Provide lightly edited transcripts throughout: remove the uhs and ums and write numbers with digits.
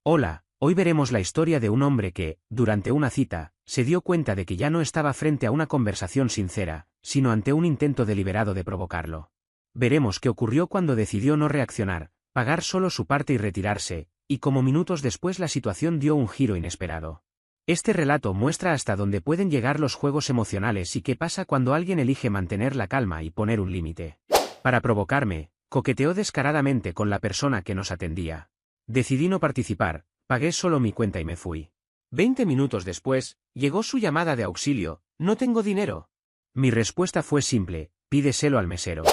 Hola, hoy veremos la historia de un hombre que, durante una cita, se dio cuenta de que ya no estaba frente a una conversación sincera, sino ante un intento deliberado de provocarlo. Veremos qué ocurrió cuando decidió no reaccionar, pagar solo su parte y retirarse, y cómo minutos después la situación dio un giro inesperado. Este relato muestra hasta dónde pueden llegar los juegos emocionales y qué pasa cuando alguien elige mantener la calma y poner un límite. Para provocarme, coqueteó descaradamente con la persona que nos atendía. Decidí no participar, pagué solo mi cuenta y me fui. 20 minutos después, llegó su llamada de auxilio: no tengo dinero. Mi respuesta fue simple: pídeselo al mesero.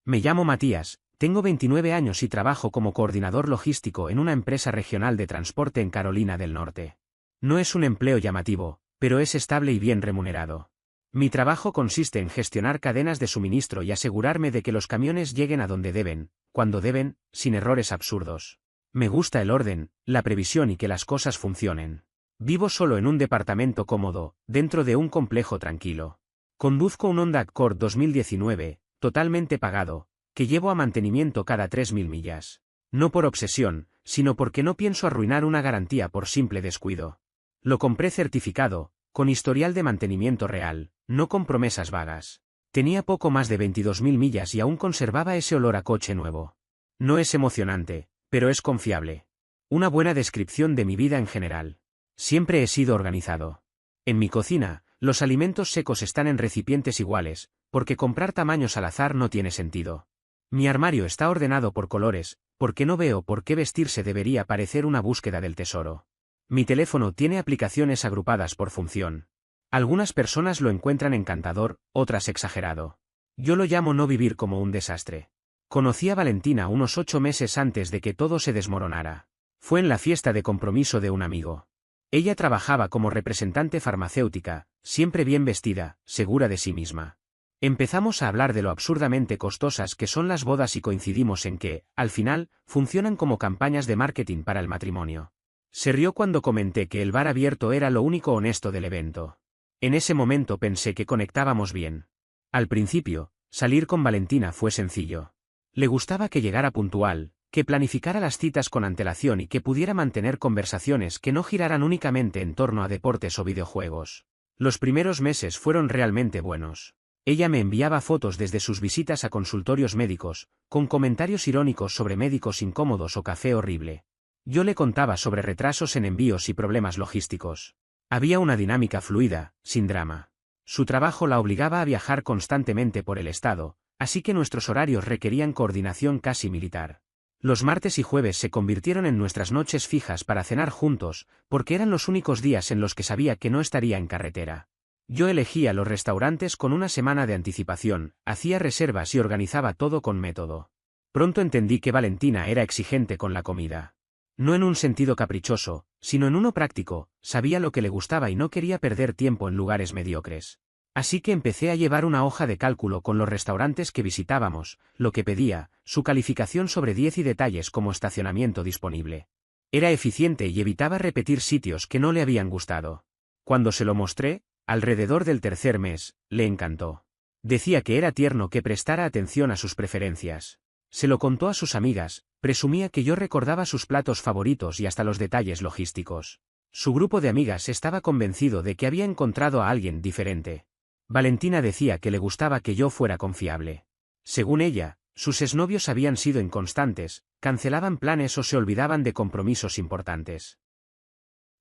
Me llamo Matías, tengo 29 años y trabajo como coordinador logístico en una empresa regional de transporte en Carolina del Norte. No es un empleo llamativo, pero es estable y bien remunerado. Mi trabajo consiste en gestionar cadenas de suministro y asegurarme de que los camiones lleguen a donde deben, cuando deben, sin errores absurdos. Me gusta el orden, la previsión y que las cosas funcionen. Vivo solo en un departamento cómodo, dentro de un complejo tranquilo. Conduzco un Honda Accord 2019, totalmente pagado, que llevo a mantenimiento cada 3.000 millas. No por obsesión, sino porque no pienso arruinar una garantía por simple descuido. Lo compré certificado, con historial de mantenimiento real, no con promesas vagas. Tenía poco más de 22.000 millas y aún conservaba ese olor a coche nuevo. No es emocionante, pero es confiable. Una buena descripción de mi vida en general. Siempre he sido organizado. En mi cocina, los alimentos secos están en recipientes iguales, porque comprar tamaños al azar no tiene sentido. Mi armario está ordenado por colores, porque no veo por qué vestirse debería parecer una búsqueda del tesoro. Mi teléfono tiene aplicaciones agrupadas por función. Algunas personas lo encuentran encantador, otras exagerado. Yo lo llamo no vivir como un desastre. Conocí a Valentina unos 8 meses antes de que todo se desmoronara. Fue en la fiesta de compromiso de un amigo. Ella trabajaba como representante farmacéutica, siempre bien vestida, segura de sí misma. Empezamos a hablar de lo absurdamente costosas que son las bodas y coincidimos en que, al final, funcionan como campañas de marketing para el matrimonio. Se rió cuando comenté que el bar abierto era lo único honesto del evento. En ese momento pensé que conectábamos bien. Al principio, salir con Valentina fue sencillo. Le gustaba que llegara puntual, que planificara las citas con antelación y que pudiera mantener conversaciones que no giraran únicamente en torno a deportes o videojuegos. Los primeros meses fueron realmente buenos. Ella me enviaba fotos desde sus visitas a consultorios médicos, con comentarios irónicos sobre médicos incómodos o café horrible. Yo le contaba sobre retrasos en envíos y problemas logísticos. Había una dinámica fluida, sin drama. Su trabajo la obligaba a viajar constantemente por el estado, así que nuestros horarios requerían coordinación casi militar. Los martes y jueves se convirtieron en nuestras noches fijas para cenar juntos, porque eran los únicos días en los que sabía que no estaría en carretera. Yo elegía los restaurantes con una semana de anticipación, hacía reservas y organizaba todo con método. Pronto entendí que Valentina era exigente con la comida. No en un sentido caprichoso, sino en uno práctico, sabía lo que le gustaba y no quería perder tiempo en lugares mediocres. Así que empecé a llevar una hoja de cálculo con los restaurantes que visitábamos, lo que pedía, su calificación sobre 10 y detalles como estacionamiento disponible. Era eficiente y evitaba repetir sitios que no le habían gustado. Cuando se lo mostré, alrededor del tercer mes, le encantó. Decía que era tierno que prestara atención a sus preferencias. Se lo contó a sus amigas, presumía que yo recordaba sus platos favoritos y hasta los detalles logísticos. Su grupo de amigas estaba convencido de que había encontrado a alguien diferente. Valentina decía que le gustaba que yo fuera confiable. Según ella, sus exnovios habían sido inconstantes, cancelaban planes o se olvidaban de compromisos importantes.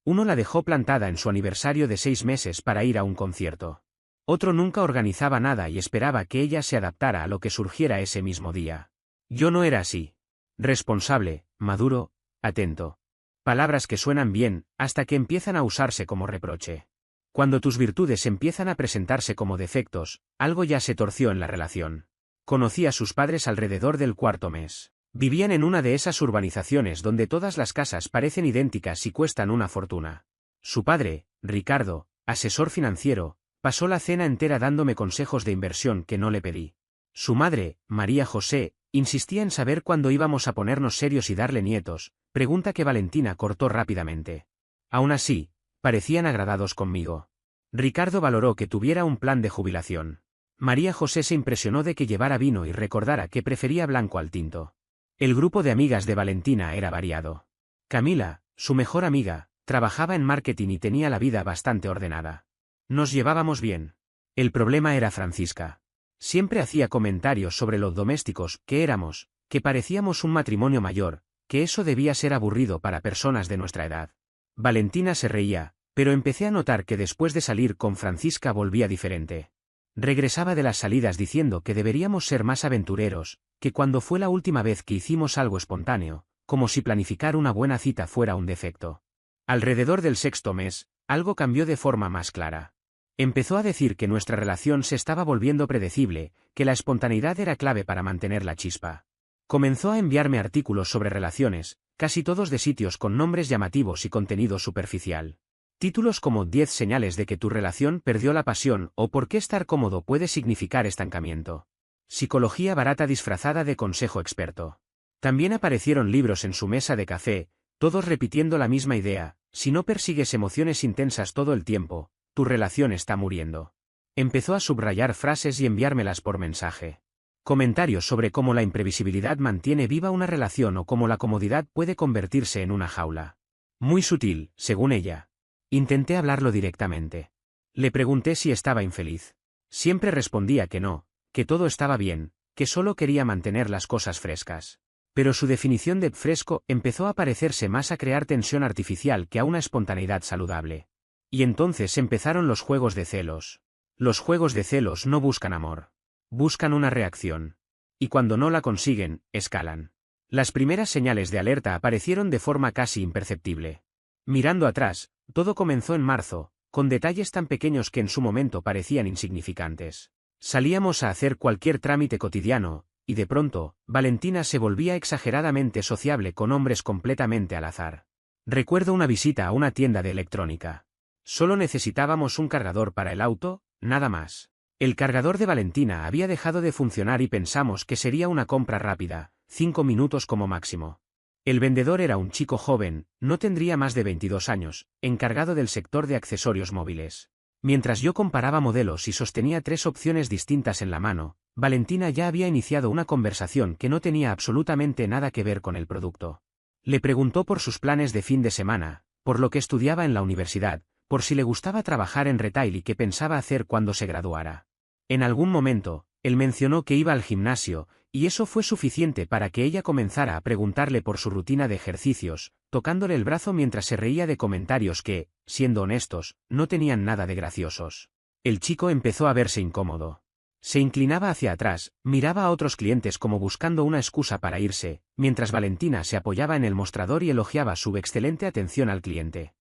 Uno la dejó plantada en su aniversario de 6 meses para ir a un concierto. Otro nunca organizaba nada y esperaba que ella se adaptara a lo que surgiera ese mismo día. Yo no era así. Responsable, maduro, atento. Palabras que suenan bien, hasta que empiezan a usarse como reproche. Cuando tus virtudes empiezan a presentarse como defectos, algo ya se torció en la relación. Conocí a sus padres alrededor del 4.º mes. Vivían en una de esas urbanizaciones donde todas las casas parecen idénticas y cuestan una fortuna. Su padre, Ricardo, asesor financiero, pasó la cena entera dándome consejos de inversión que no le pedí. Su madre, María José, insistía en saber cuándo íbamos a ponernos serios y darle nietos, pregunta que Valentina cortó rápidamente. Aún así, parecían agradados conmigo. Ricardo valoró que tuviera un plan de jubilación. María José se impresionó de que llevara vino y recordara que prefería blanco al tinto. El grupo de amigas de Valentina era variado. Camila, Su mejor amiga, trabajaba en marketing y tenía la vida bastante ordenada. Nos llevábamos bien. El problema era Francisca. Siempre hacía comentarios sobre los domésticos que éramos, que parecíamos un matrimonio mayor, que eso debía ser aburrido para personas de nuestra edad. Valentina se reía, pero empecé a notar que después de salir con Francisca volvía diferente. Regresaba de las salidas diciendo que deberíamos ser más aventureros, que cuando fue la última vez que hicimos algo espontáneo, como si planificar una buena cita fuera un defecto. Alrededor del sexto mes, algo cambió de forma más clara. Empezó a decir que nuestra relación se estaba volviendo predecible, que la espontaneidad era clave para mantener la chispa. Comenzó a enviarme artículos sobre relaciones, casi todos de sitios con nombres llamativos y contenido superficial. Títulos como 10 señales de que tu relación perdió la pasión o por qué estar cómodo puede significar estancamiento. Psicología barata disfrazada de consejo experto. También aparecieron libros en su mesa de café, todos repitiendo la misma idea: si no persigues emociones intensas todo el tiempo, tu relación está muriendo. Empezó a subrayar frases y enviármelas por mensaje. Comentarios sobre cómo la imprevisibilidad mantiene viva una relación o cómo la comodidad puede convertirse en una jaula. Muy sutil, según ella. Intenté hablarlo directamente. Le pregunté si estaba infeliz. Siempre respondía que no, que todo estaba bien, que solo quería mantener las cosas frescas. Pero su definición de fresco empezó a parecerse más a crear tensión artificial que a una espontaneidad saludable. Y entonces empezaron los juegos de celos. Los juegos de celos no buscan amor. Buscan una reacción. Y cuando no la consiguen, escalan. Las primeras señales de alerta aparecieron de forma casi imperceptible. Mirando atrás, todo comenzó en marzo, con detalles tan pequeños que en su momento parecían insignificantes. Salíamos a hacer cualquier trámite cotidiano, y de pronto, Valentina se volvía exageradamente sociable con hombres completamente al azar. Recuerdo una visita a una tienda de electrónica. Solo necesitábamos un cargador para el auto, nada más. El cargador de Valentina había dejado de funcionar y pensamos que sería una compra rápida, 5 minutos como máximo. El vendedor era un chico joven, no tendría más de 22 años, encargado del sector de accesorios móviles. Mientras yo comparaba modelos y sostenía 3 opciones distintas en la mano, Valentina ya había iniciado una conversación que no tenía absolutamente nada que ver con el producto. Le preguntó por sus planes de fin de semana, por lo que estudiaba en la universidad, por si le gustaba trabajar en retail y qué pensaba hacer cuando se graduara. En algún momento, él mencionó que iba al gimnasio, y eso fue suficiente para que ella comenzara a preguntarle por su rutina de ejercicios, tocándole el brazo mientras se reía de comentarios que, siendo honestos, no tenían nada de graciosos. El chico empezó a verse incómodo. Se inclinaba hacia atrás, miraba a otros clientes como buscando una excusa para irse, mientras Valentina se apoyaba en el mostrador y elogiaba su excelente atención al cliente.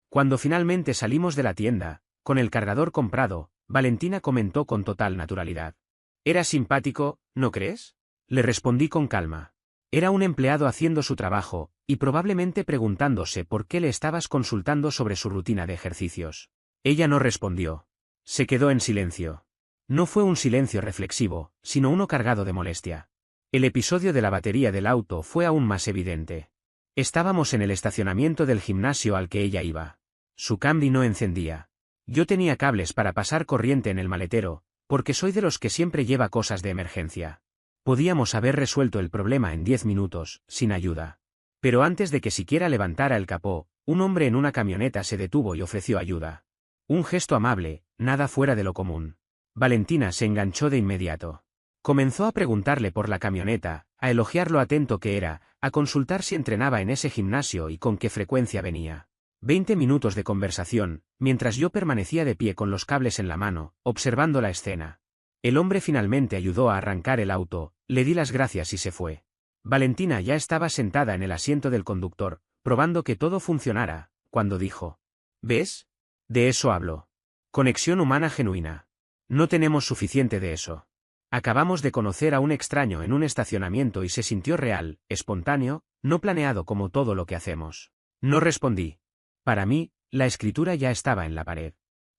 Cuando finalmente salimos de la tienda, con el cargador comprado, Valentina comentó con total naturalidad: «Era simpático, ¿no crees?». Le respondí con calma. Era un empleado haciendo su trabajo, y probablemente preguntándose por qué le estabas consultando sobre su rutina de ejercicios. Ella no respondió. Se quedó en silencio. No fue un silencio reflexivo, sino uno cargado de molestia. El episodio de la batería del auto fue aún más evidente. Estábamos en el estacionamiento del gimnasio al que ella iba. Su Camry no encendía. Yo tenía cables para pasar corriente en el maletero, porque soy de los que siempre lleva cosas de emergencia. Podíamos haber resuelto el problema en 10 minutos, sin ayuda. Pero antes de que siquiera levantara el capó, un hombre en una camioneta se detuvo y ofreció ayuda. Un gesto amable, nada fuera de lo común. Valentina se enganchó de inmediato. Comenzó a preguntarle por la camioneta, a elogiar lo atento que era, a consultar si entrenaba en ese gimnasio y con qué frecuencia venía. 20 minutos de conversación, mientras yo permanecía de pie con los cables en la mano, observando la escena. El hombre finalmente ayudó a arrancar el auto, le di las gracias y se fue. Valentina ya estaba sentada en el asiento del conductor, probando que todo funcionara, cuando dijo: «¿Ves? De eso hablo. Conexión humana genuina. No tenemos suficiente de eso. Acabamos de conocer a un extraño en un estacionamiento y se sintió real, espontáneo, no planeado como todo lo que hacemos». No respondí. Para mí, la escritura ya estaba en la pared.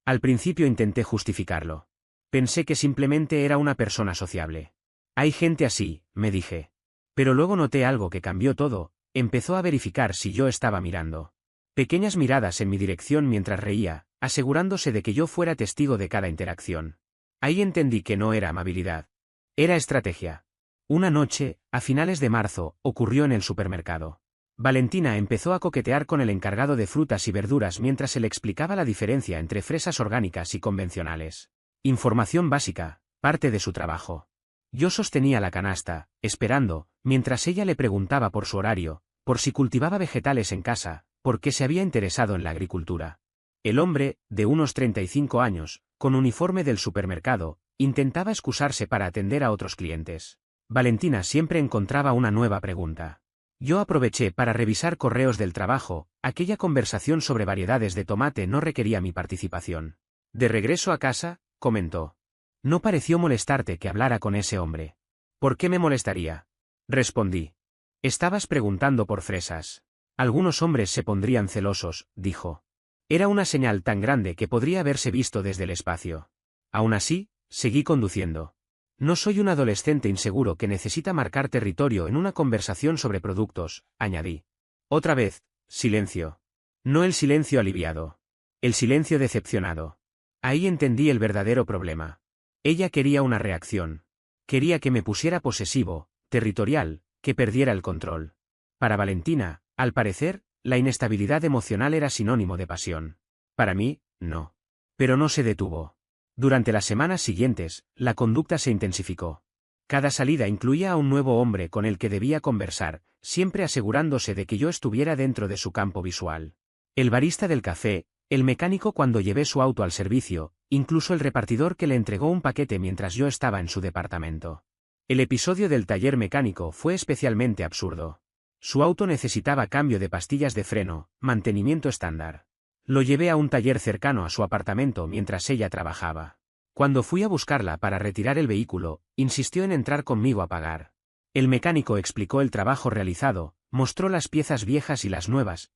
Al principio intenté justificarlo. Pensé que simplemente era una persona sociable. Hay gente así, me dije. Pero luego noté algo que cambió todo, empezó a verificar si yo estaba mirando. Pequeñas miradas en mi dirección mientras reía, asegurándose de que yo fuera testigo de cada interacción. Ahí entendí que no era amabilidad. Era estrategia. Una noche, a finales de marzo, ocurrió en el supermercado. Valentina empezó a coquetear con el encargado de frutas y verduras mientras se le explicaba la diferencia entre fresas orgánicas y convencionales. Información básica, parte de su trabajo. Yo sostenía la canasta, esperando, mientras ella le preguntaba por su horario, por si cultivaba vegetales en casa, por qué se había interesado en la agricultura. El hombre, de unos 35 años, con uniforme del supermercado, intentaba excusarse para atender a otros clientes. Valentina siempre encontraba una nueva pregunta. Yo aproveché para revisar correos del trabajo, aquella conversación sobre variedades de tomate no requería mi participación. De regreso a casa, comentó. No pareció molestarte que hablara con ese hombre. ¿Por qué me molestaría? Respondí. Estabas preguntando por fresas. Algunos hombres se pondrían celosos, dijo. Era una señal tan grande que podría haberse visto desde el espacio. Aún así, seguí conduciendo. No soy un adolescente inseguro que necesita marcar territorio en una conversación sobre productos, añadí. Otra vez, silencio. No el silencio aliviado. El silencio decepcionado. Ahí entendí el verdadero problema. Ella quería una reacción. Quería que me pusiera posesivo, territorial, que perdiera el control. Para Valentina, al parecer, la inestabilidad emocional era sinónimo de pasión. Para mí, no. Pero no se detuvo. Durante las semanas siguientes, la conducta se intensificó. Cada salida incluía a un nuevo hombre con el que debía conversar, siempre asegurándose de que yo estuviera dentro de su campo visual. El barista del café, el mecánico cuando llevé su auto al servicio, incluso el repartidor que le entregó un paquete mientras yo estaba en su departamento. El episodio del taller mecánico fue especialmente absurdo. Su auto necesitaba cambio de pastillas de freno, mantenimiento estándar. Lo llevé a un taller cercano a su apartamento mientras ella trabajaba. Cuando fui a buscarla para retirar el vehículo, insistió en entrar conmigo a pagar. El mecánico explicó el trabajo realizado, mostró las piezas viejas y las nuevas.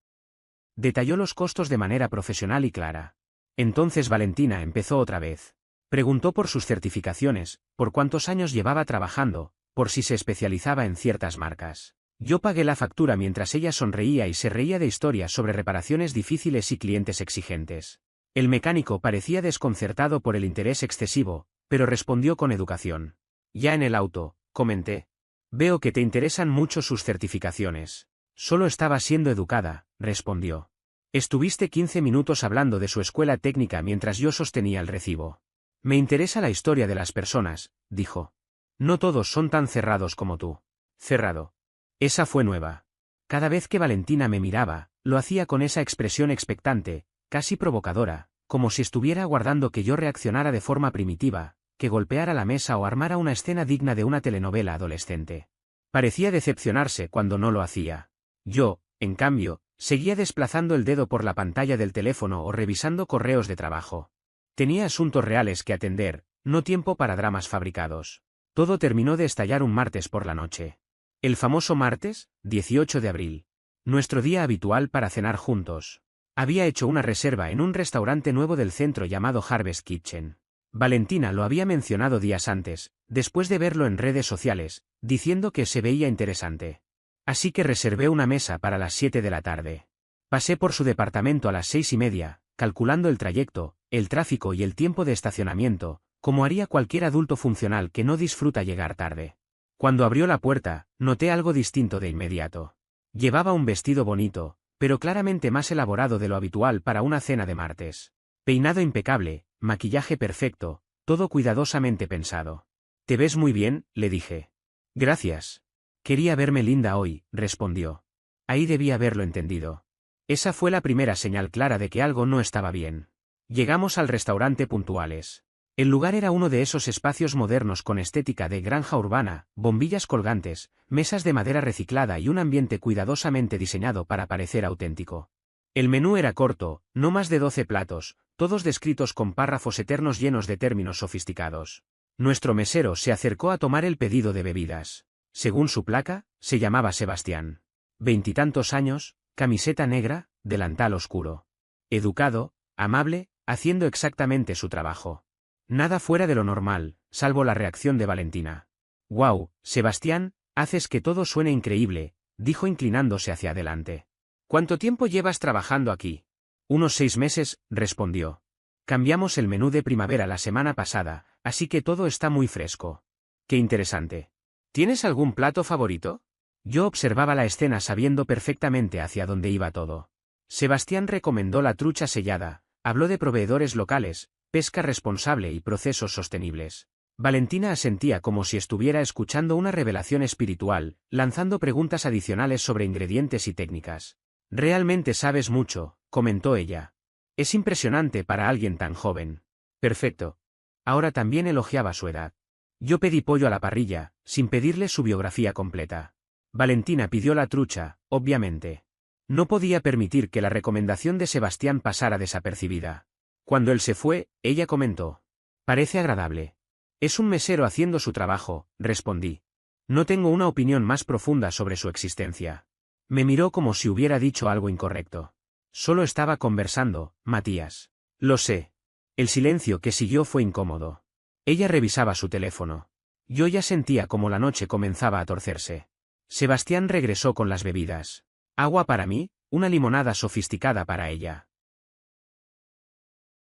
Detalló los costos de manera profesional y clara. Entonces Valentina empezó otra vez. Preguntó por sus certificaciones, por cuántos años llevaba trabajando, por si se especializaba en ciertas marcas. Yo pagué la factura mientras ella sonreía y se reía de historias sobre reparaciones difíciles y clientes exigentes. El mecánico parecía desconcertado por el interés excesivo, pero respondió con educación. Ya en el auto, comenté. Veo que te interesan mucho sus certificaciones. Solo estaba siendo educada, respondió. Estuviste 15 minutos hablando de su escuela técnica mientras yo sostenía el recibo. Me interesa la historia de las personas, dijo. No todos son tan cerrados como tú. Cerrado. Esa fue nueva. Cada vez que Valentina me miraba, lo hacía con esa expresión expectante, casi provocadora, como si estuviera aguardando que yo reaccionara de forma primitiva, que golpeara la mesa o armara una escena digna de una telenovela adolescente. Parecía decepcionarse cuando no lo hacía. Yo, en cambio, seguía desplazando el dedo por la pantalla del teléfono o revisando correos de trabajo. Tenía asuntos reales que atender, no tiempo para dramas fabricados. Todo terminó de estallar un martes por la noche. El famoso martes, 18 de abril. Nuestro día habitual para cenar juntos. Había hecho una reserva en un restaurante nuevo del centro llamado Harvest Kitchen. Valentina lo había mencionado días antes, después de verlo en redes sociales, diciendo que se veía interesante. Así que reservé una mesa para las 7 de la tarde. Pasé por su departamento a las 6:30, calculando el trayecto, el tráfico y el tiempo de estacionamiento, como haría cualquier adulto funcional que no disfruta llegar tarde. Cuando abrió la puerta, noté algo distinto de inmediato. Llevaba un vestido bonito, pero claramente más elaborado de lo habitual para una cena de martes. Peinado impecable, maquillaje perfecto, todo cuidadosamente pensado. «Te ves muy bien», le dije. «Gracias. Quería verme linda hoy», respondió. Ahí debía haberlo entendido. Esa fue la primera señal clara de que algo no estaba bien. Llegamos al restaurante puntuales. El lugar era uno de esos espacios modernos con estética de granja urbana, bombillas colgantes, mesas de madera reciclada y un ambiente cuidadosamente diseñado para parecer auténtico. El menú era corto, no más de 12 platos, todos descritos con párrafos eternos llenos de términos sofisticados. Nuestro mesero se acercó a tomar el pedido de bebidas. Según su placa, se llamaba Sebastián. 20 y tantos años, camiseta negra, delantal oscuro. Educado, amable, haciendo exactamente su trabajo. Nada fuera de lo normal, salvo la reacción de Valentina. «Guau, Sebastián, haces que todo suene increíble», dijo inclinándose hacia adelante. «¿Cuánto tiempo llevas trabajando aquí?» «Unos 6 meses», respondió. «Cambiamos el menú de primavera la semana pasada, así que todo está muy fresco». «Qué interesante. ¿Tienes algún plato favorito?» Yo observaba la escena sabiendo perfectamente hacia dónde iba todo. Sebastián recomendó la trucha sellada, habló de proveedores locales, pesca responsable y procesos sostenibles. Valentina asentía como si estuviera escuchando una revelación espiritual, lanzando preguntas adicionales sobre ingredientes y técnicas. Realmente sabes mucho, comentó ella. Es impresionante para alguien tan joven. Perfecto. Ahora también elogiaba su edad. Yo pedí pollo a la parrilla, sin pedirle su biografía completa. Valentina pidió la trucha, obviamente. No podía permitir que la recomendación de Sebastián pasara desapercibida. Cuando él se fue, ella comentó. Parece agradable. Es un mesero haciendo su trabajo, respondí. No tengo una opinión más profunda sobre su existencia. Me miró como si hubiera dicho algo incorrecto. Solo estaba conversando, Matías. Lo sé. El silencio que siguió fue incómodo. Ella revisaba su teléfono. Yo ya sentía como la noche comenzaba a torcerse. Sebastián regresó con las bebidas. Agua para mí, una limonada sofisticada para ella.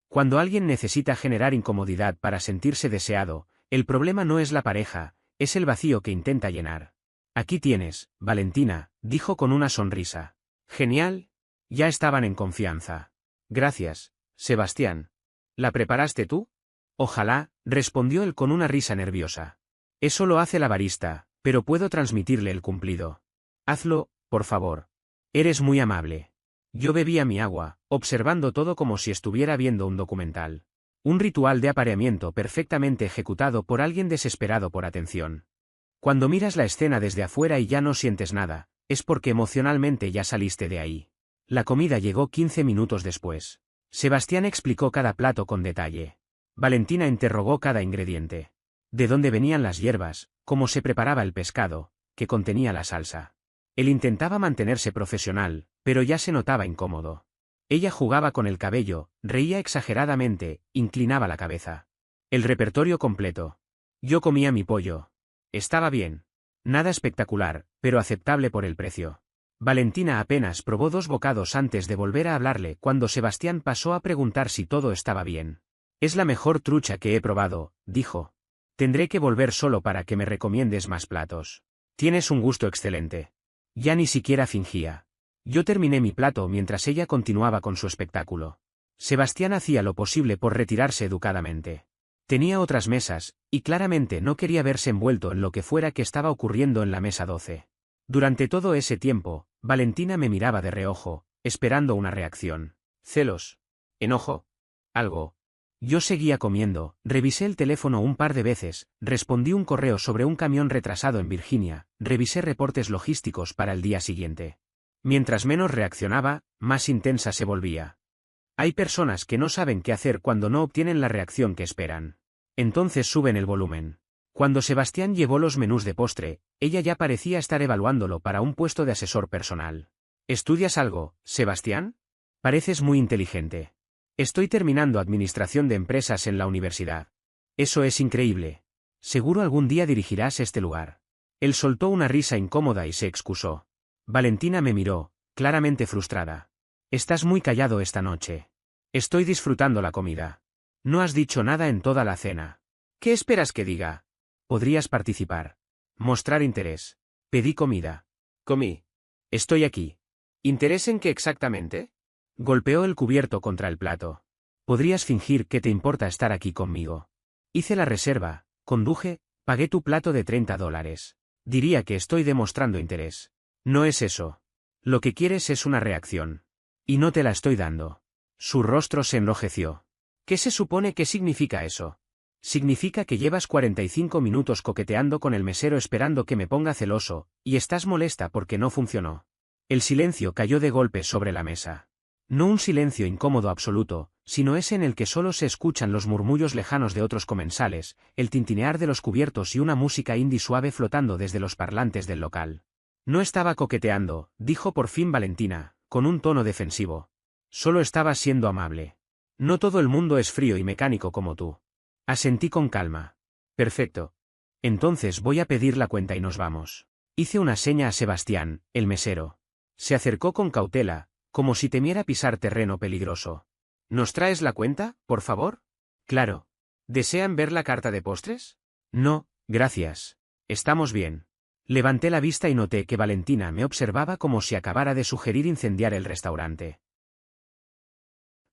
Cuando alguien necesita generar incomodidad para sentirse deseado, el problema no es la pareja, es el vacío que intenta llenar. Aquí tienes, Valentina, dijo con una sonrisa. Genial. Ya estaban en confianza. Gracias, Sebastián. ¿La preparaste tú? Ojalá, respondió él con una risa nerviosa. Eso lo hace la barista, pero puedo transmitirle el cumplido. Hazlo, por favor. Eres muy amable. Yo bebía mi agua, observando todo como si estuviera viendo un documental. Un ritual de apareamiento perfectamente ejecutado por alguien desesperado por atención. Cuando miras la escena desde afuera y ya no sientes nada, es porque emocionalmente ya saliste de ahí. La comida llegó 15 minutos después. Sebastián explicó cada plato con detalle. Valentina interrogó cada ingrediente. De dónde venían las hierbas, cómo se preparaba el pescado, que contenía la salsa. Él intentaba mantenerse profesional, pero ya se notaba incómodo. Ella jugaba con el cabello, reía exageradamente, inclinaba la cabeza. El repertorio completo. Yo comía mi pollo. Estaba bien. Nada espectacular, pero aceptable por el precio. Valentina apenas probó 2 bocados antes de volver a hablarle cuando Sebastián pasó a preguntar si todo estaba bien. Es la mejor trucha que he probado, dijo. Tendré que volver solo para que me recomiendes más platos. Tienes un gusto excelente. Ya ni siquiera fingía. Yo terminé mi plato mientras ella continuaba con su espectáculo. Sebastián hacía lo posible por retirarse educadamente. Tenía otras mesas, y claramente no quería verse envuelto en lo que fuera que estaba ocurriendo en la mesa 12. Durante todo ese tiempo, Valentina me miraba de reojo, esperando una reacción. ¿Celos? ¿Enojo? ¿Algo? Yo seguía comiendo, revisé el teléfono un par de veces, respondí un correo sobre un camión retrasado en Virginia, revisé reportes logísticos para el día siguiente. Mientras menos reaccionaba, más intensa se volvía. Hay personas que no saben qué hacer cuando no obtienen la reacción que esperan. Entonces suben el volumen. Cuando Sebastián llevó los menús de postre, ella ya parecía estar evaluándolo para un puesto de asesor personal. ¿Estudias algo, Sebastián? Pareces muy inteligente. Estoy terminando administración de empresas en la universidad. Eso es increíble. Seguro algún día dirigirás este lugar. Él soltó una risa incómoda y se excusó. Valentina me miró, claramente frustrada. Estás muy callado esta noche. Estoy disfrutando la comida. No has dicho nada en toda la cena. ¿Qué esperas que diga? Podrías participar. Mostrar interés. Pedí comida. Comí. Estoy aquí. ¿Interés en qué exactamente? Golpeó el cubierto contra el plato. Podrías fingir que te importa estar aquí conmigo. Hice la reserva, conduje, pagué tu plato de $30. Diría que estoy demostrando interés. No es eso. Lo que quieres es una reacción. Y no te la estoy dando. Su rostro se enrojeció. ¿Qué se supone que significa eso? Significa que llevas 45 minutos coqueteando con el mesero esperando que me ponga celoso, y estás molesta porque no funcionó. El silencio cayó de golpe sobre la mesa. No un silencio incómodo absoluto, sino ese en el que solo se escuchan los murmullos lejanos de otros comensales, el tintinear de los cubiertos y una música indie suave flotando desde los parlantes del local. No estaba coqueteando, dijo por fin Valentina, con un tono defensivo. Solo estaba siendo amable. No todo el mundo es frío y mecánico como tú. Asentí con calma. Perfecto. Entonces voy a pedir la cuenta y nos vamos. Hice una seña a Sebastián, el mesero. Se acercó con cautela, como si temiera pisar terreno peligroso. ¿Nos traes la cuenta, por favor? Claro. ¿Desean ver la carta de postres? No, gracias. Estamos bien. Levanté la vista y noté que Valentina me observaba como si acabara de sugerir incendiar el restaurante.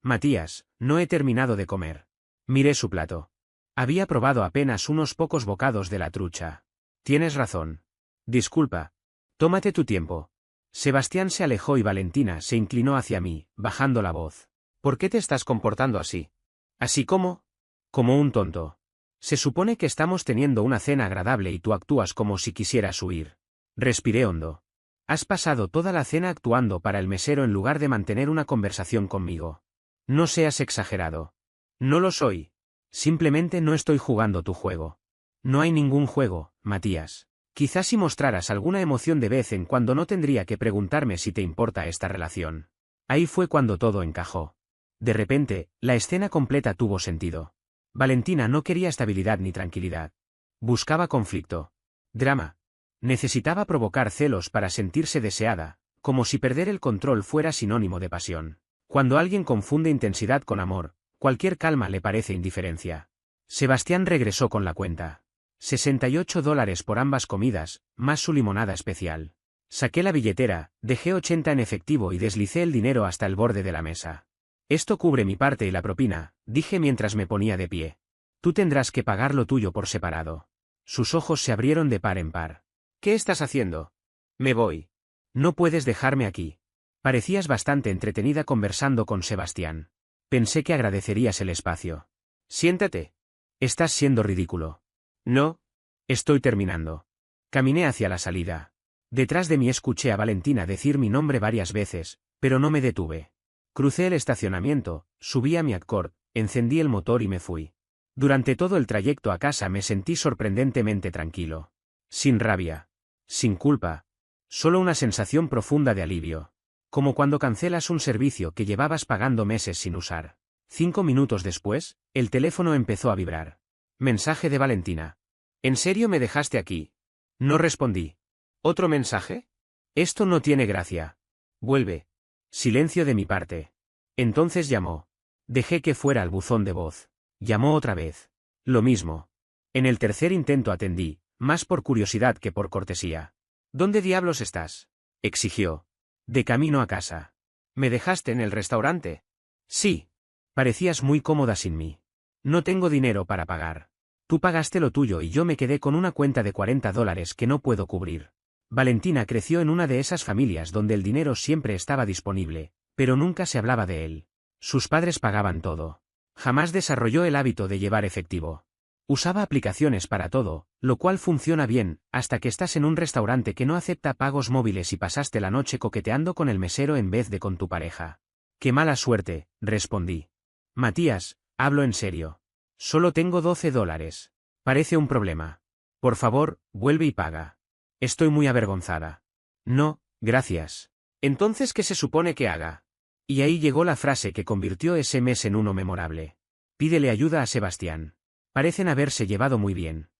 Matías, no he terminado de comer. Miré su plato. Había probado apenas unos pocos bocados de la trucha. Tienes razón. Disculpa. Tómate tu tiempo. Sebastián se alejó y Valentina se inclinó hacia mí, bajando la voz. ¿Por qué te estás comportando así? ¿Así como? Como un tonto. Se supone que estamos teniendo una cena agradable y tú actúas como si quisieras huir. Respiré hondo. Has pasado toda la cena actuando para el mesero en lugar de mantener una conversación conmigo. No seas exagerado. No lo soy. Simplemente no estoy jugando tu juego. No hay ningún juego, Matías. Quizás si mostraras alguna emoción de vez en cuando no tendría que preguntarme si te importa esta relación. Ahí fue cuando todo encajó. De repente, la escena completa tuvo sentido. Valentina no quería estabilidad ni tranquilidad. Buscaba conflicto. Drama. Necesitaba provocar celos para sentirse deseada, como si perder el control fuera sinónimo de pasión. Cuando alguien confunde intensidad con amor, cualquier calma le parece indiferencia. Sebastián regresó con la cuenta. $68 por ambas comidas, más su limonada especial. Saqué la billetera, dejé 80 en efectivo y deslicé el dinero hasta el borde de la mesa. Esto cubre mi parte y la propina, dije mientras me ponía de pie. Tú tendrás que pagar lo tuyo por separado. Sus ojos se abrieron de par en par. ¿Qué estás haciendo? Me voy. No puedes dejarme aquí. Parecías bastante entretenida conversando con Sebastián. Pensé que agradecerías el espacio. Siéntate. Estás siendo ridículo. No. Estoy terminando. Caminé hacia la salida. Detrás de mí escuché a Valentina decir mi nombre varias veces, pero no me detuve. Crucé el estacionamiento, subí a mi Accord, encendí el motor y me fui. Durante todo el trayecto a casa me sentí sorprendentemente tranquilo. Sin rabia. Sin culpa. Solo una sensación profunda de alivio. Como cuando cancelas un servicio que llevabas pagando meses sin usar. 5 minutos después, el teléfono empezó a vibrar. Mensaje de Valentina. ¿En serio me dejaste aquí? No respondí. ¿Otro mensaje? Esto no tiene gracia. Vuelve. Silencio de mi parte. Entonces llamó. Dejé que fuera al buzón de voz. Llamó otra vez. Lo mismo. En el tercer intento atendí, más por curiosidad que por cortesía. ¿Dónde diablos estás? Exigió. De camino a casa. ¿Me dejaste en el restaurante? Sí. Parecías muy cómoda sin mí. No tengo dinero para pagar. Tú pagaste lo tuyo y yo me quedé con una cuenta de $40 que no puedo cubrir. Valentina creció en una de esas familias donde el dinero siempre estaba disponible, pero nunca se hablaba de él. Sus padres pagaban todo. Jamás desarrolló el hábito de llevar efectivo. Usaba aplicaciones para todo, lo cual funciona bien, hasta que estás en un restaurante que no acepta pagos móviles y pasaste la noche coqueteando con el mesero en vez de con tu pareja. ¡Qué mala suerte!, respondí. Matías, hablo en serio. Solo tengo $12. Parece un problema. Por favor, vuelve y paga. Estoy muy avergonzada. No, gracias. Entonces, ¿qué se supone que haga? Y ahí llegó la frase que convirtió ese mes en uno memorable. Pídele ayuda a Sebastián. Parecen haberse llevado muy bien.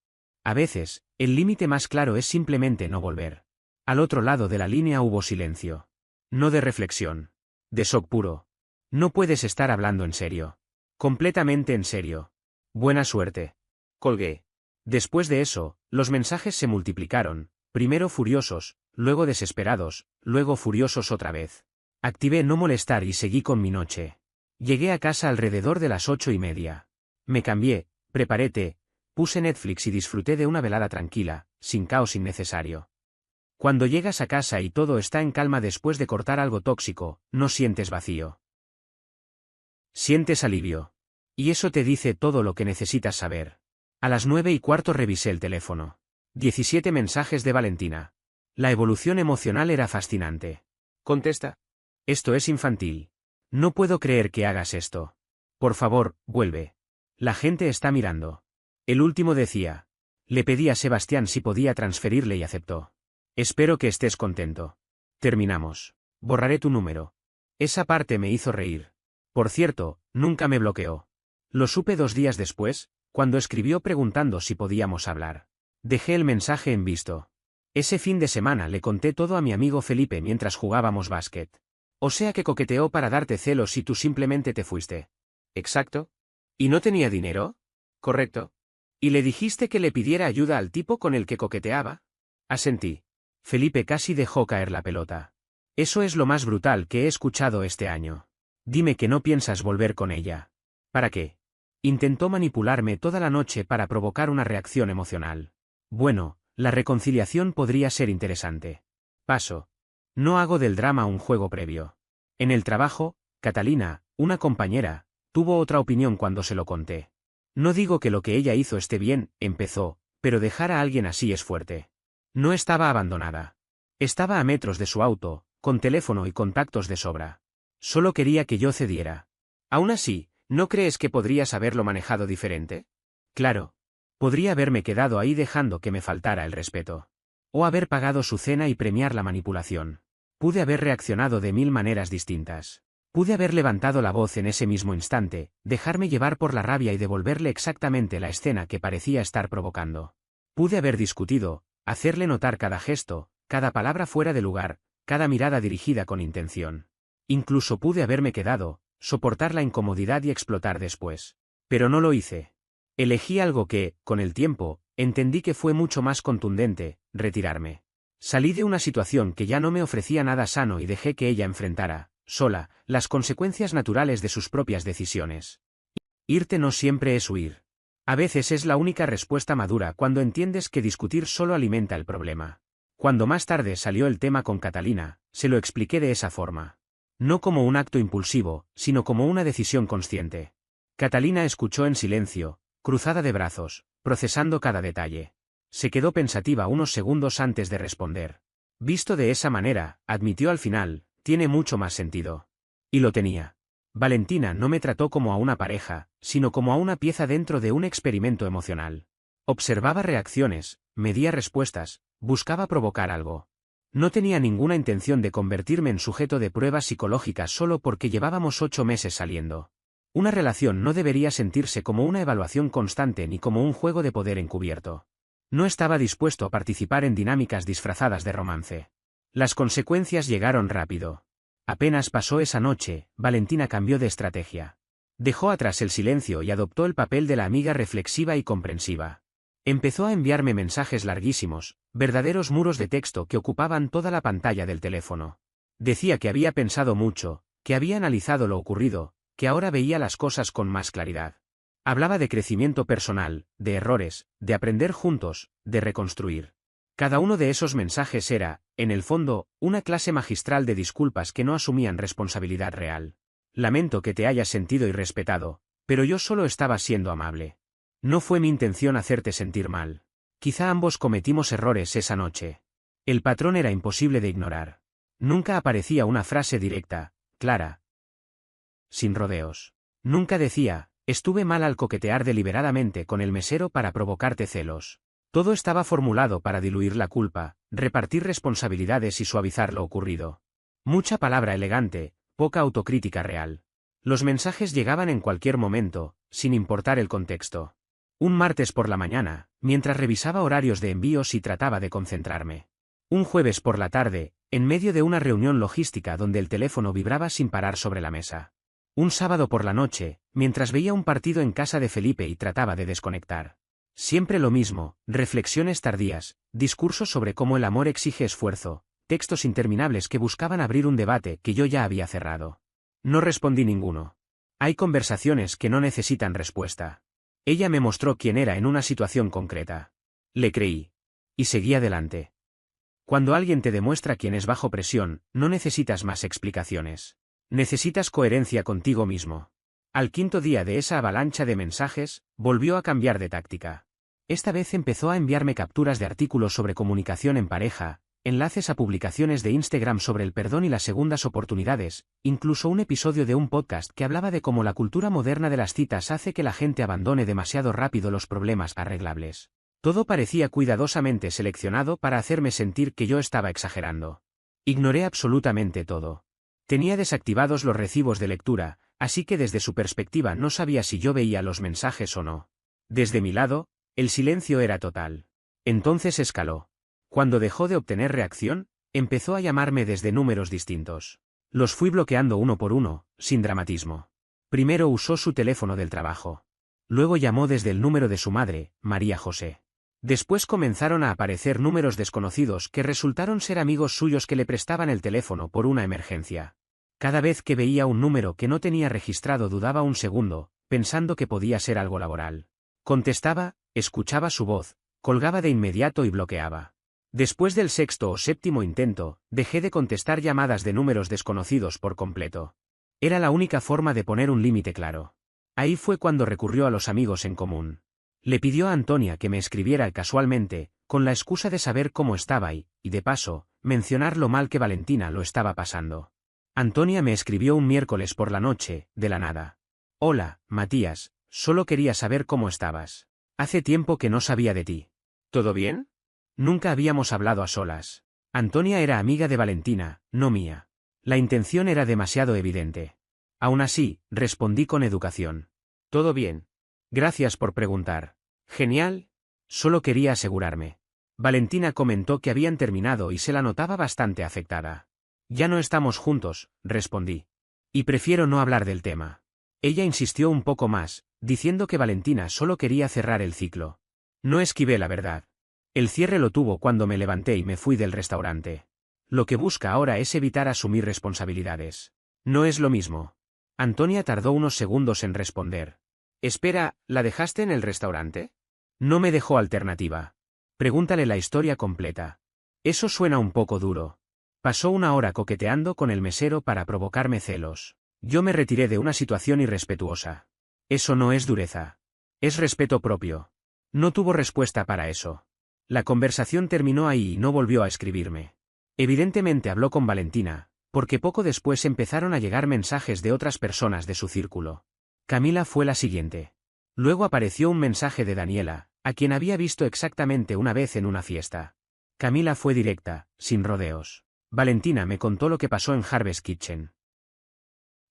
A veces, el límite más claro es simplemente no volver. Al otro lado de la línea hubo silencio. No de reflexión. De shock puro. No puedes estar hablando en serio. Completamente en serio. Buena suerte. Colgué. Después de eso, los mensajes se multiplicaron, primero furiosos, luego desesperados, luego furiosos otra vez. Activé no molestar y seguí con mi noche. Llegué a casa alrededor de las 8:30. Me cambié, preparé té, puse Netflix y disfruté de una velada tranquila, sin caos innecesario. Cuando llegas a casa y todo está en calma después de cortar algo tóxico, no sientes vacío. Sientes alivio. Y eso te dice todo lo que necesitas saber. A las 9:15 revisé el teléfono. 17 mensajes de Valentina. La evolución emocional era fascinante. Contesta. Esto es infantil. No puedo creer que hagas esto. Por favor, vuelve. La gente está mirando. El último decía. Le pedí a Sebastián si podía transferirle y aceptó. Espero que estés contento. Terminamos. Borraré tu número. Esa parte me hizo reír. Por cierto, nunca me bloqueó. Lo supe 2 días después, cuando escribió preguntando si podíamos hablar. Dejé el mensaje en visto. Ese fin de semana le conté todo a mi amigo Felipe mientras jugábamos básquet. O sea que coqueteó para darte celos y tú simplemente te fuiste. Exacto. ¿Y no tenía dinero? Correcto. ¿Y le dijiste que le pidiera ayuda al tipo con el que coqueteaba? Asentí. Felipe casi dejó caer la pelota. Eso es lo más brutal que he escuchado este año. Dime que no piensas volver con ella. ¿Para qué? Intentó manipularme toda la noche para provocar una reacción emocional. Bueno, la reconciliación podría ser interesante. Paso. No hago del drama un juego previo. En el trabajo, Catalina, una compañera, tuvo otra opinión cuando se lo conté. No digo que lo que ella hizo esté bien, empezó, pero dejar a alguien así es fuerte. No estaba abandonada. Estaba a metros de su auto, con teléfono y contactos de sobra. Solo quería que yo cediera. Aún así, ¿no crees que podrías haberlo manejado diferente? Claro. Podría haberme quedado ahí dejando que me faltara el respeto. O haber pagado su cena y premiar la manipulación. Pude haber reaccionado de 1000 maneras distintas. Pude haber levantado la voz en ese mismo instante, dejarme llevar por la rabia y devolverle exactamente la escena que parecía estar provocando. Pude haber discutido, hacerle notar cada gesto, cada palabra fuera de lugar, cada mirada dirigida con intención. Incluso pude haberme quedado, soportar la incomodidad y explotar después. Pero no lo hice. Elegí algo que, con el tiempo, entendí que fue mucho más contundente: retirarme. Salí de una situación que ya no me ofrecía nada sano y dejé que ella enfrentara, sola, las consecuencias naturales de sus propias decisiones. Irte no siempre es huir. A veces es la única respuesta madura cuando entiendes que discutir solo alimenta el problema. Cuando más tarde salió el tema con Catalina, se lo expliqué de esa forma. No como un acto impulsivo, sino como una decisión consciente. Catalina escuchó en silencio, cruzada de brazos, procesando cada detalle. Se quedó pensativa unos segundos antes de responder. Visto de esa manera, admitió al final, tiene mucho más sentido. Y lo tenía. Valentina no me trató como a una pareja, sino como a una pieza dentro de un experimento emocional. Observaba reacciones, medía respuestas, buscaba provocar algo. No tenía ninguna intención de convertirme en sujeto de pruebas psicológicas solo porque llevábamos 8 meses saliendo. Una relación no debería sentirse como una evaluación constante ni como un juego de poder encubierto. No estaba dispuesto a participar en dinámicas disfrazadas de romance. Las consecuencias llegaron rápido. Apenas pasó esa noche, Valentina cambió de estrategia. Dejó atrás el silencio y adoptó el papel de la amiga reflexiva y comprensiva. Empezó a enviarme mensajes larguísimos, verdaderos muros de texto que ocupaban toda la pantalla del teléfono. Decía que había pensado mucho, que había analizado lo ocurrido, que ahora veía las cosas con más claridad. Hablaba de crecimiento personal, de errores, de aprender juntos, de reconstruir. Cada uno de esos mensajes era, en el fondo, una clase magistral de disculpas que no asumían responsabilidad real. Lamento que te hayas sentido irrespetado, pero yo solo estaba siendo amable. No fue mi intención hacerte sentir mal. Quizá ambos cometimos errores esa noche. El patrón era imposible de ignorar. Nunca aparecía una frase directa, clara, sin rodeos. Nunca decía, estuve mal al coquetear deliberadamente con el mesero para provocarte celos. Todo estaba formulado para diluir la culpa, repartir responsabilidades y suavizar lo ocurrido. Mucha palabra elegante, poca autocrítica real. Los mensajes llegaban en cualquier momento, sin importar el contexto. Un martes por la mañana, mientras revisaba horarios de envíos y trataba de concentrarme. Un jueves por la tarde, en medio de una reunión logística donde el teléfono vibraba sin parar sobre la mesa. Un sábado por la noche, mientras veía un partido en casa de Felipe y trataba de desconectar. Siempre lo mismo, reflexiones tardías, discursos sobre cómo el amor exige esfuerzo, textos interminables que buscaban abrir un debate que yo ya había cerrado. No respondí ninguno. Hay conversaciones que no necesitan respuesta. Ella me mostró quién era en una situación concreta. Le creí. Y seguí adelante. Cuando alguien te demuestra quién es bajo presión, no necesitas más explicaciones. Necesitas coherencia contigo mismo. Al quinto día de esa avalancha de mensajes, volvió a cambiar de táctica. Esta vez empezó a enviarme capturas de artículos sobre comunicación en pareja, enlaces a publicaciones de Instagram sobre el perdón y las segundas oportunidades, incluso un episodio de un podcast que hablaba de cómo la cultura moderna de las citas hace que la gente abandone demasiado rápido los problemas arreglables. Todo parecía cuidadosamente seleccionado para hacerme sentir que yo estaba exagerando. Ignoré absolutamente todo. Tenía desactivados los recibos de lectura, así que desde su perspectiva no sabía si yo veía los mensajes o no. Desde mi lado, el silencio era total. Entonces escaló. Cuando dejó de obtener reacción, empezó a llamarme desde números distintos. Los fui bloqueando uno por uno, sin dramatismo. Primero usó su teléfono del trabajo. Luego llamó desde el número de su madre, María José. Después comenzaron a aparecer números desconocidos que resultaron ser amigos suyos que le prestaban el teléfono por una emergencia. Cada vez que veía un número que no tenía registrado dudaba un segundo, pensando que podía ser algo laboral. Contestaba, escuchaba su voz, colgaba de inmediato y bloqueaba. Después del sexto o séptimo intento, dejé de contestar llamadas de números desconocidos por completo. Era la única forma de poner un límite claro. Ahí fue cuando recurrió a los amigos en común. Le pidió a Antonia que me escribiera casualmente, con la excusa de saber cómo estaba y, de paso, mencionar lo mal que Valentina lo estaba pasando. Antonia me escribió un miércoles por la noche, de la nada. Hola, Matías, solo quería saber cómo estabas. Hace tiempo que no sabía de ti. ¿Todo bien? Nunca habíamos hablado a solas. Antonia era amiga de Valentina, no mía. La intención era demasiado evidente. Aún así, respondí con educación. ¿Todo bien? Gracias por preguntar. Genial. Solo quería asegurarme. Valentina comentó que habían terminado y se la notaba bastante afectada. Ya no estamos juntos, respondí. Y prefiero no hablar del tema. Ella insistió un poco más, diciendo que Valentina solo quería cerrar el ciclo. No esquivé la verdad. El cierre lo tuvo cuando me levanté y me fui del restaurante. Lo que busca ahora es evitar asumir responsabilidades. No es lo mismo. Antonia tardó unos segundos en responder. Espera, ¿la dejaste en el restaurante? No me dejó alternativa. Pregúntale la historia completa. Eso suena un poco duro. Pasó una hora coqueteando con el mesero para provocarme celos. Yo me retiré de una situación irrespetuosa. Eso no es dureza. Es respeto propio. No tuvo respuesta para eso. La conversación terminó ahí y no volvió a escribirme. Evidentemente habló con Valentina, porque poco después empezaron a llegar mensajes de otras personas de su círculo. Camila fue la siguiente. Luego apareció un mensaje de Daniela, a quien había visto exactamente una vez en una fiesta. Camila fue directa, sin rodeos. Valentina me contó lo que pasó en Harvest Kitchen.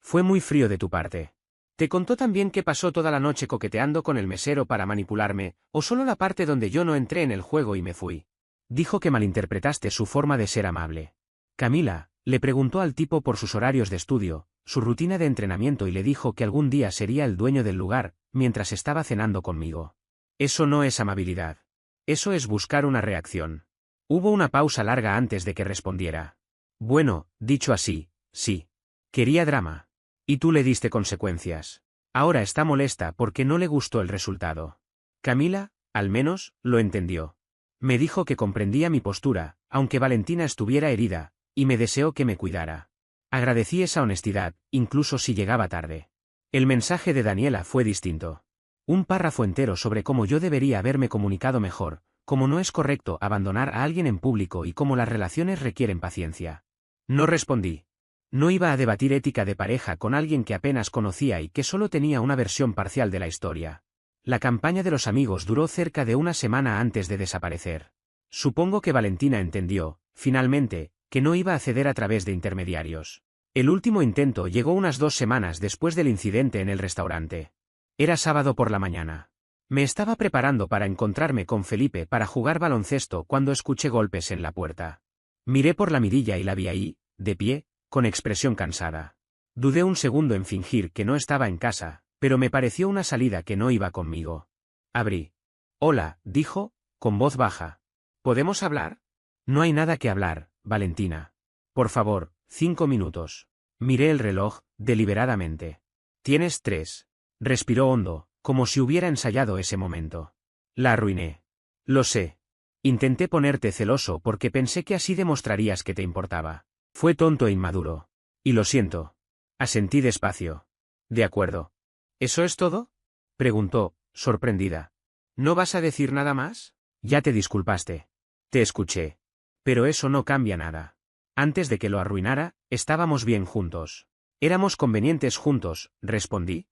Fue muy frío de tu parte. ¿Te contó también que pasó toda la noche coqueteando con el mesero para manipularme, o solo la parte donde yo no entré en el juego y me fui? Dijo que malinterpretaste su forma de ser amable. Camila le preguntó al tipo por sus horarios de estudio, su rutina de entrenamiento y le dijo que algún día sería el dueño del lugar, mientras estaba cenando conmigo. Eso no es amabilidad. Eso es buscar una reacción. Hubo una pausa larga antes de que respondiera. Bueno, dicho así, sí. Quería drama. Y tú le diste consecuencias. Ahora está molesta porque no le gustó el resultado. Camila, al menos, lo entendió. Me dijo que comprendía mi postura, aunque Valentina estuviera herida, y me deseó que me cuidara. Agradecí esa honestidad, incluso si llegaba tarde. El mensaje de Daniela fue distinto. Un párrafo entero sobre cómo yo debería haberme comunicado mejor, cómo no es correcto abandonar a alguien en público y cómo las relaciones requieren paciencia. No respondí. No iba a debatir ética de pareja con alguien que apenas conocía y que solo tenía una versión parcial de la historia. La campaña de los amigos duró cerca de una semana antes de desaparecer. Supongo que Valentina entendió, finalmente, que no iba a ceder a través de intermediarios. El último intento llegó unas 2 semanas después del incidente en el restaurante. Era sábado por la mañana. Me estaba preparando para encontrarme con Felipe para jugar baloncesto cuando escuché golpes en la puerta. Miré por la mirilla y la vi ahí, de pie, con expresión cansada. Dudé un segundo en fingir que no estaba en casa, pero me pareció una salida que no iba conmigo. Abrí. Hola, dijo, con voz baja. ¿Podemos hablar? No hay nada que hablar, Valentina. Por favor, 5 minutos. Miré el reloj, deliberadamente. Tienes 3. Respiró hondo, como si hubiera ensayado ese momento. La arruiné. Lo sé. Intenté ponerte celoso porque pensé que así demostrarías que te importaba. Fue tonto e inmaduro. Y lo siento. Asentí despacio. De acuerdo. ¿Eso es todo? Preguntó, sorprendida. ¿No vas a decir nada más? Ya te disculpaste. Te escuché. Pero eso no cambia nada. Antes de que lo arruinara, estábamos bien juntos. Éramos convenientes juntos, respondí.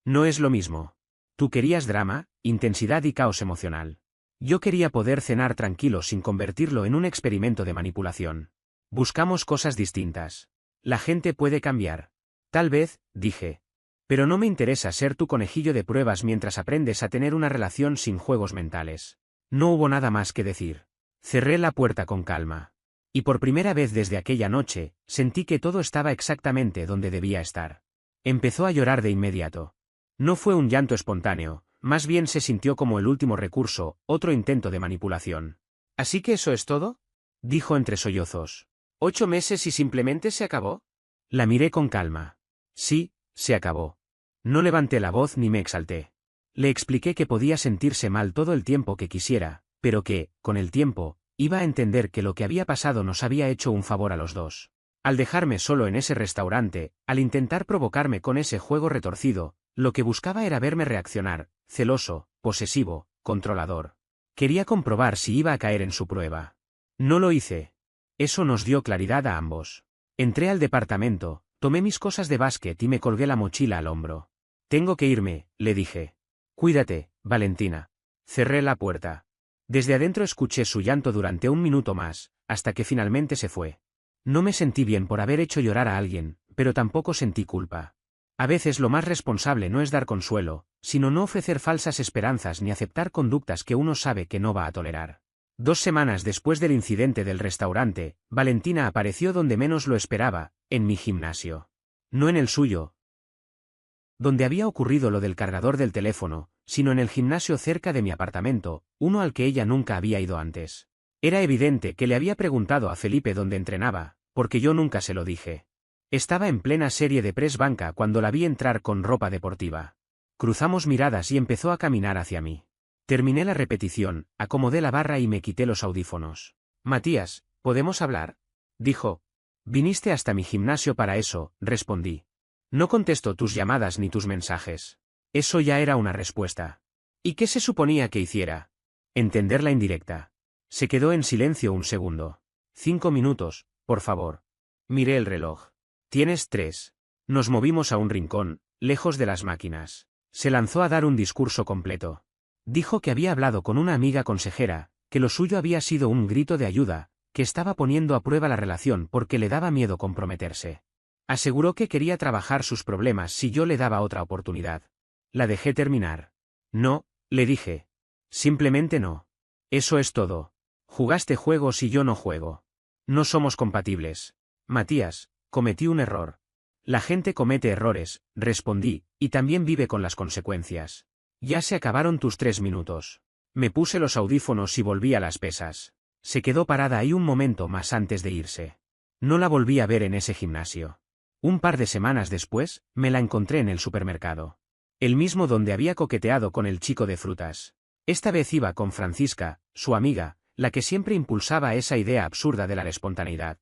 No es lo mismo. Tú querías drama, intensidad y caos emocional. Yo quería poder cenar tranquilo sin convertirlo en un experimento de manipulación. Buscamos cosas distintas. La gente puede cambiar. Tal vez, dije. Pero no me interesa ser tu conejillo de pruebas mientras aprendes a tener una relación sin juegos mentales. No hubo nada más que decir. Cerré la puerta con calma. Y por primera vez desde aquella noche, sentí que todo estaba exactamente donde debía estar. Empezó a llorar de inmediato. No fue un llanto espontáneo, Más bien se sintió como el último recurso, otro intento de manipulación. ¿Así que eso es todo? Dijo entre sollozos. 8 meses y simplemente se acabó. La miré con calma. Sí, se acabó. No levanté la voz ni me exalté. Le expliqué que podía sentirse mal todo el tiempo que quisiera, pero que, con el tiempo, iba a entender que lo que había pasado nos había hecho un favor a los dos. Al dejarme solo en ese restaurante, al intentar provocarme con ese juego retorcido, lo que buscaba era verme reaccionar, celoso, posesivo, controlador. Quería comprobar si iba a caer en su prueba. No lo hice. Eso nos dio claridad a ambos. Entré al departamento, tomé mis cosas de básquet y me colgué la mochila al hombro. Tengo que irme, le dije. Cuídate, Valentina. Cerré la puerta. Desde adentro escuché su llanto durante un minuto más, hasta que finalmente se fue. No me sentí bien por haber hecho llorar a alguien, pero tampoco sentí culpa. A veces lo más responsable no es dar consuelo, sino no ofrecer falsas esperanzas ni aceptar conductas que uno sabe que no va a tolerar. 2 semanas después del incidente del restaurante, Valentina apareció donde menos lo esperaba, en mi gimnasio. No en el suyo, donde había ocurrido lo del cargador del teléfono, sino en el gimnasio cerca de mi apartamento, uno al que ella nunca había ido antes. Era evidente que le había preguntado a Felipe dónde entrenaba, porque yo nunca se lo dije. Estaba en plena serie de press banca cuando la vi entrar con ropa deportiva. Cruzamos miradas y empezó a caminar hacia mí. Terminé la repetición, acomodé la barra y me quité los audífonos. Matías, ¿podemos hablar? Dijo. Viniste hasta mi gimnasio para eso, respondí. No contesto tus llamadas ni tus mensajes. Eso ya era una respuesta. ¿Y qué se suponía que hiciera? Entender la indirecta. Se quedó en silencio un segundo. 5 minutos, por favor. Miré el reloj. Tienes 3. Nos movimos a un rincón, lejos de las máquinas. Se lanzó a dar un discurso completo. Dijo que había hablado con una amiga consejera, que lo suyo había sido un grito de ayuda, que estaba poniendo a prueba la relación porque le daba miedo comprometerse. Aseguró que quería trabajar sus problemas si yo le daba otra oportunidad. La dejé terminar. No, le dije. Simplemente no. Eso es todo. Jugaste juegos y yo no juego. No somos compatibles. Matías, cometí un error. La gente comete errores, respondí, y también vive con las consecuencias. Ya se acabaron tus 3 minutos. Me puse los audífonos y volví a las pesas. Se quedó parada ahí un momento más antes de irse. No la volví a ver en ese gimnasio. Un par de semanas después, me la encontré en el supermercado. El mismo donde había coqueteado con el chico de frutas. Esta vez iba con Francisca, su amiga, la que siempre impulsaba esa idea absurda de la espontaneidad.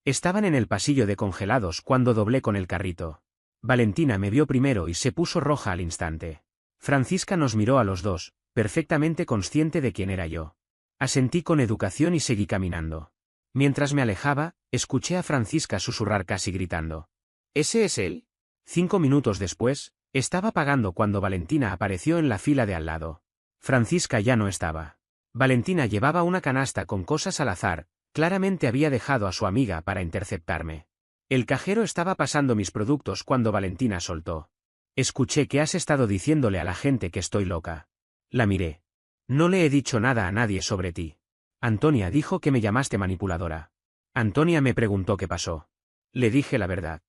Estaban en el pasillo de congelados cuando doblé con el carrito. Valentina me vio primero y se puso roja al instante. Francisca nos miró a los dos, perfectamente consciente de quién era yo. Asentí con educación y seguí caminando. Mientras me alejaba, escuché a Francisca susurrar casi gritando. ¿Ese es él? 5 minutos después, estaba pagando cuando Valentina apareció en la fila de al lado. Francisca ya no estaba. Valentina llevaba una canasta con cosas al azar, claramente había dejado a su amiga para interceptarme. El cajero estaba pasando mis productos cuando Valentina soltó. Escuché que has estado diciéndole a la gente que estoy loca. La miré. No le he dicho nada a nadie sobre ti. Antonia dijo que me llamaste manipuladora. Antonia me preguntó qué pasó. Le dije la verdad.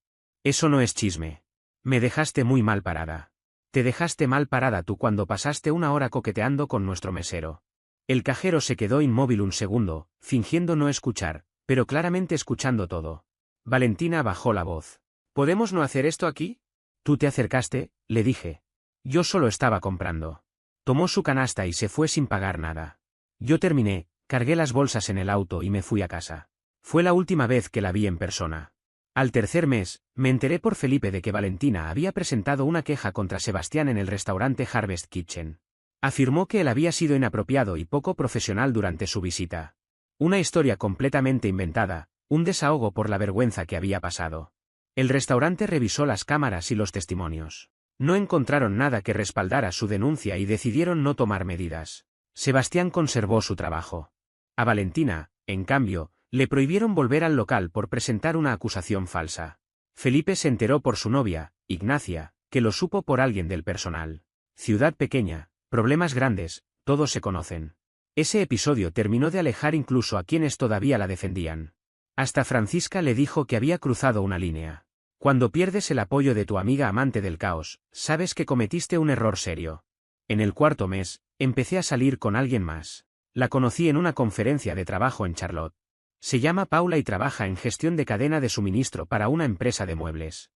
Eso no es chisme. Me dejaste muy mal parada. Te dejaste mal parada tú cuando pasaste 1 hora coqueteando con nuestro mesero. El cajero se quedó inmóvil un segundo, fingiendo no escuchar, pero claramente escuchando todo. Valentina bajó la voz. ¿Podemos no hacer esto aquí? Tú te acercaste, le dije. Yo solo estaba comprando. Tomó su canasta y se fue sin pagar nada. Yo terminé, cargué las bolsas en el auto y me fui a casa. Fue la última vez que la vi en persona. Al tercer mes, me enteré por Felipe de que Valentina había presentado una queja contra Sebastián en el restaurante Harvest Kitchen. Afirmó que él había sido inapropiado y poco profesional durante su visita. Una historia completamente inventada, un desahogo por la vergüenza que había pasado. El restaurante revisó las cámaras y los testimonios. No encontraron nada que respaldara su denuncia y decidieron no tomar medidas. Sebastián conservó su trabajo. A Valentina, en cambio, le prohibieron volver al local por presentar una acusación falsa. Felipe se enteró por su novia, Ignacia, que lo supo por alguien del personal. Ciudad pequeña, problemas grandes, todos se conocen. Ese episodio terminó de alejar incluso a quienes todavía la defendían. Hasta Francisca le dijo que había cruzado una línea. Cuando pierdes el apoyo de tu amiga amante del caos, sabes que cometiste un error serio. En el cuarto mes, empecé a salir con alguien más. La conocí en una conferencia de trabajo en Charlotte. Se llama Paula y trabaja en gestión de cadena de suministro para una empresa de muebles.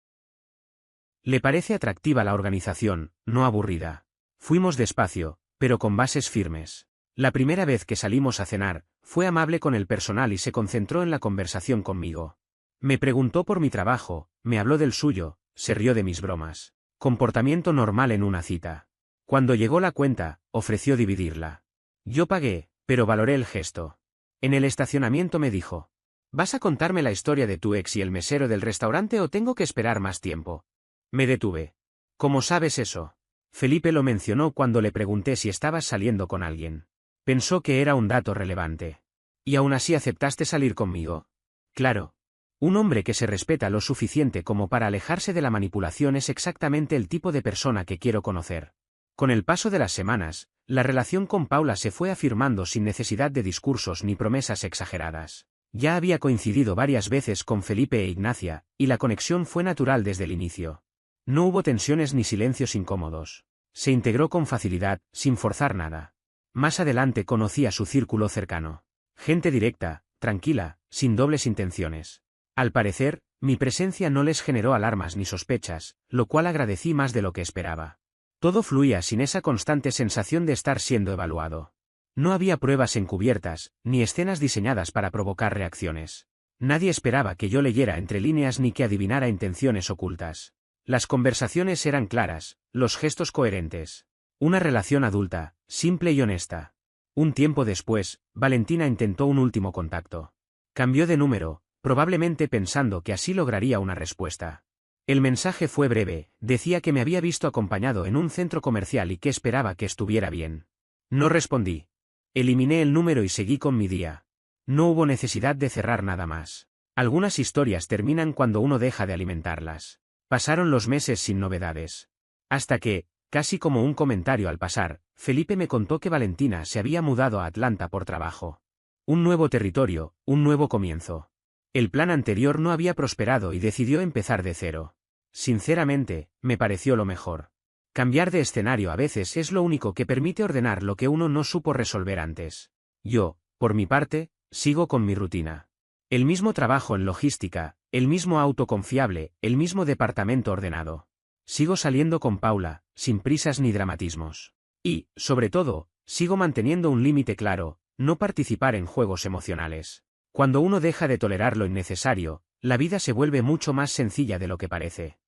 Le parece atractiva la organización, no aburrida. Fuimos despacio, pero con bases firmes. La primera vez que salimos a cenar, fue amable con el personal y se concentró en la conversación conmigo. Me preguntó por mi trabajo, me habló del suyo, se rió de mis bromas. Comportamiento normal en una cita. Cuando llegó la cuenta, ofreció dividirla. Yo pagué, pero valoré el gesto. En el estacionamiento me dijo: ¿vas a contarme la historia de tu ex y el mesero del restaurante o tengo que esperar más tiempo? Me detuve. ¿Cómo sabes eso? Felipe lo mencionó cuando le pregunté si estabas saliendo con alguien. Pensó que era un dato relevante. ¿Y aún así aceptaste salir conmigo? Claro. Un hombre que se respeta lo suficiente como para alejarse de la manipulación es exactamente el tipo de persona que quiero conocer. Con el paso de las semanas, la relación con Paula se fue afirmando sin necesidad de discursos ni promesas exageradas. Ya había coincidido varias veces con Felipe e Ignacia, y la conexión fue natural desde el inicio. No hubo tensiones ni silencios incómodos. Se integró con facilidad, sin forzar nada. Más adelante conocí a su círculo cercano. Gente directa, tranquila, sin dobles intenciones. Al parecer, mi presencia no les generó alarmas ni sospechas, lo cual agradecí más de lo que esperaba. Todo fluía sin esa constante sensación de estar siendo evaluado. No había pruebas encubiertas, ni escenas diseñadas para provocar reacciones. Nadie esperaba que yo leyera entre líneas ni que adivinara intenciones ocultas. Las conversaciones eran claras, los gestos coherentes. Una relación adulta, simple y honesta. Un tiempo después, Valentina intentó un último contacto. Cambió de número, probablemente pensando que así lograría una respuesta. El mensaje fue breve, decía que me había visto acompañado en un centro comercial y que esperaba que estuviera bien. No respondí. Eliminé el número y seguí con mi día. No hubo necesidad de cerrar nada más. Algunas historias terminan cuando uno deja de alimentarlas. Pasaron los meses sin novedades. Hasta que, casi como un comentario al pasar, Felipe me contó que Valentina se había mudado a Atlanta por trabajo. Un nuevo territorio, un nuevo comienzo. El plan anterior no había prosperado y decidió empezar de cero. Sinceramente, me pareció lo mejor. Cambiar de escenario a veces es lo único que permite ordenar lo que uno no supo resolver antes. Yo, por mi parte, sigo con mi rutina. El mismo trabajo en logística, el mismo auto confiable, el mismo departamento ordenado. Sigo saliendo con Paula, sin prisas ni dramatismos. Y, sobre todo, sigo manteniendo un límite claro: no participar en juegos emocionales. Cuando uno deja de tolerar lo innecesario, la vida se vuelve mucho más sencilla de lo que parece.